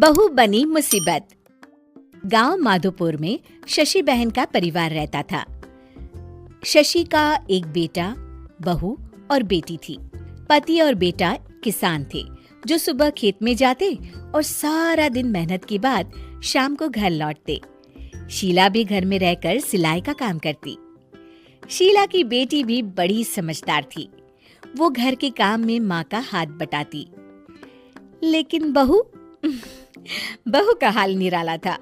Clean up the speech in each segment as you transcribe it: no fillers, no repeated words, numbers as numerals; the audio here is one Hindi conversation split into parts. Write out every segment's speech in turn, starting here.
बहू बनी मुसीबत। गांव माधोपुर में शशि बहन का परिवार रहता था। शशि का एक बेटा, बहू और बेटी थी। पति और बेटा किसान थे जो सुबह खेत में जाते और सारा दिन मेहनत के बाद शाम को घर लौटते। शीला भी घर में रहकर सिलाई का काम करती। शीला की बेटी भी बड़ी समझदार थी। वो घर के काम में माँ का हाथ बटाती। लेकिन बहू का हाल निराला था।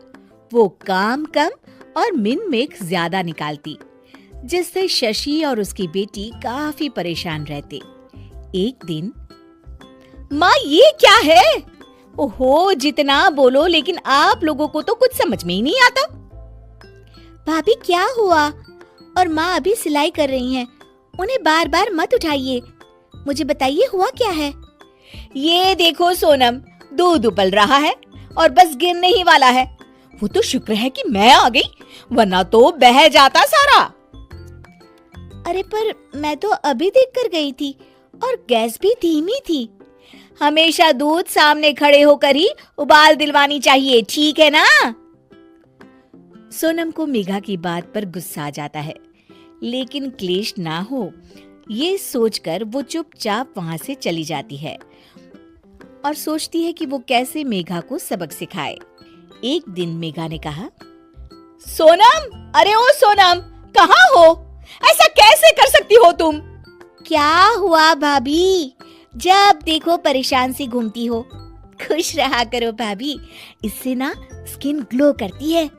वो काम कम और मिन मेक ज्यादा निकालती, जिससे शशि और उसकी बेटी काफी परेशान रहते। एक दिन, माँ ये क्या है? ओहो, जितना बोलो लेकिन आप लोगों को तो कुछ समझ में ही नहीं आता। भाभी क्या हुआ? और माँ अभी सिलाई कर रही हैं, उन्हें बार बार मत उठाइए। मुझे बताइए हुआ क्या है? ये देखो सोनम, दूध उबल रहा है और बस गिरने ही वाला है। वो तो शुक्र है कि मैं आ गई, वरना तो बह जाता सारा। अरे पर मैं तो अभी देख कर गई थी और गैस भी धीमी थी। हमेशा दूध सामने खड़े होकर ही उबाल दिलवानी चाहिए, ठीक है ना? सोनम को मेघा की बात पर गुस्सा आ जाता है, लेकिन क्लेश ना हो ये सोचकर वो चुपचाप वहां से चली जाती है और सोचती है कि वो कैसे मेघा को सबक सिखाए। एक दिन मेघा ने कहा, सोनम, अरे ओ सोनम, कहाँ हो? ऐसा कैसे कर सकती हो तुम? क्या हुआ भाभी? जब देखो परेशान सी घूमती हो। खुश रहा करो भाभी, इससे ना स्किन ग्लो करती है।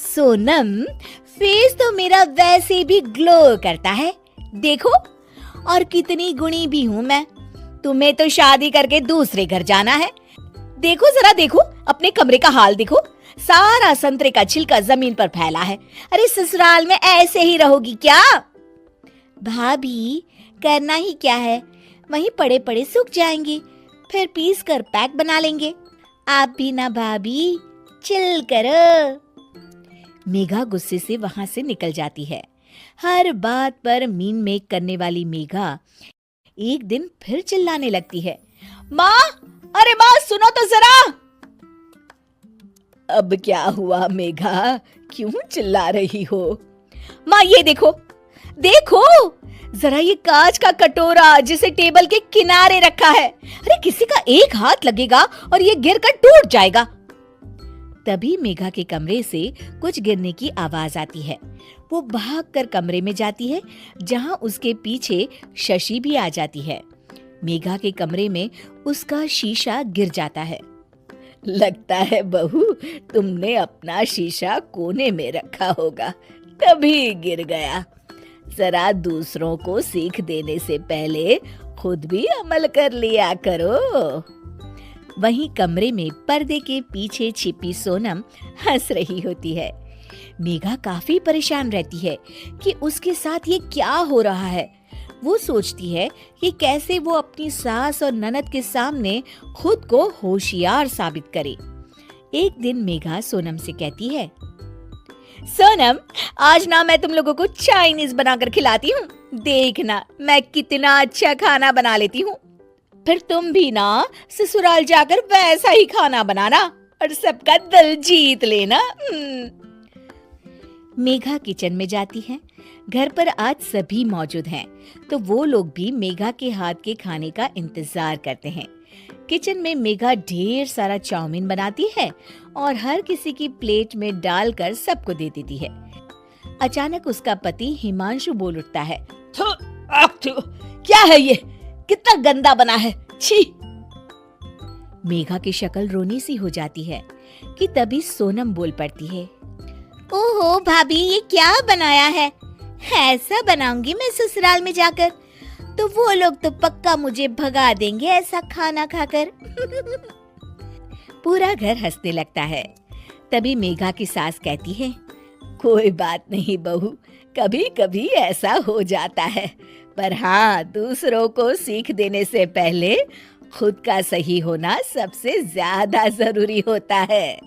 सोनम, फेस तो मेरा वैसे भी ग्लो करता है, देखो। और कितनी गुणी भी हूँ मैं। तुम्हें तो शादी करके दूसरे घर जाना है। देखो जरा, देखो अपने कमरे का हाल देखो, सारा संतरे का छिलका जमीन पर फैला है। अरे ससुराल में ऐसे ही रहोगी क्या? भाभी करना ही क्या है, वहीं पड़े पड़े सूख जाएंगे, फिर पीस कर पैक बना लेंगे। आप भी ना भाभी, चिल करो। मेघा गुस्से से वहां से निकल जाती है। हर बात पर मीन मेक करने वाली मेघा एक दिन फिर चिल्लाने लगती है, माँ, अरे माँ सुनो तो जरा। अब क्या हुआ मेघा, क्यों चिल्ला रही हो? माँ ये देखो, देखो जरा, ये कांच का कटोरा जिसे टेबल के किनारे रखा है। अरे किसी का एक हाथ लगेगा और ये गिरकर टूट जाएगा। तभी मेघा के कमरे से कुछ गिरने की आवाज आती है। वो भागकर कमरे में जाती है, जहां उसके पीछे शशि भी आ जाती है। मेघा के कमरे में उसका शीशा गिर जाता है। लगता है बहू, तुमने अपना शीशा कोने में रखा होगा, तभी गिर गया। जरा दूसरों को सीख देने से पहले खुद भी अमल कर लिया करो। वहीं कमरे में पर्दे के पीछे छिपी सोनम हंस रही होती है। मेघा काफी परेशान रहती है कि उसके साथ ये क्या हो रहा है। वो सोचती है कि कैसे वो अपनी सास और ननद के सामने खुद को होशियार साबित करे। एक दिन मेघा सोनम से कहती है, सोनम, आज ना मैं तुम लोगों को चाइनीज बनाकर खिलाती हूँ। देखना मैं कितना अच्छा खाना बना लेती हूँ। फिर तुम भी ना ससुराल जाकर वैसा ही खाना बनाना और सबका दिल जीत लेना। मेघा किचन में जाती है। घर पर आज सभी मौजूद हैं, तो वो लोग भी मेघा के हाथ के खाने का इंतजार करते हैं। किचन में मेघा ढेर सारा चाउमीन बनाती है और हर किसी की प्लेट में डालकर सबको दे देती है। अचानक उसका पति हिमांशु बोल उठता है, क्या है ये, कितना गंदा बना है, छी। मेघा की शक्ल रोनी सी हो जाती है कि तभी सोनम बोल पड़ती है, ओहो भाभी, ये क्या बनाया है? ऐसा बनाऊंगी मैं ससुराल में जाकर, तो वो लोग तो पक्का मुझे भगा देंगे ऐसा खाना खाकर। पूरा घर हंसने लगता है। तभी मेघा की सास कहती है, कोई बात नहीं बहू, कभी कभी ऐसा हो जाता है, पर हाँ, दूसरों को सीख देने से पहले खुद का सही होना सबसे ज्यादा जरूरी होता है।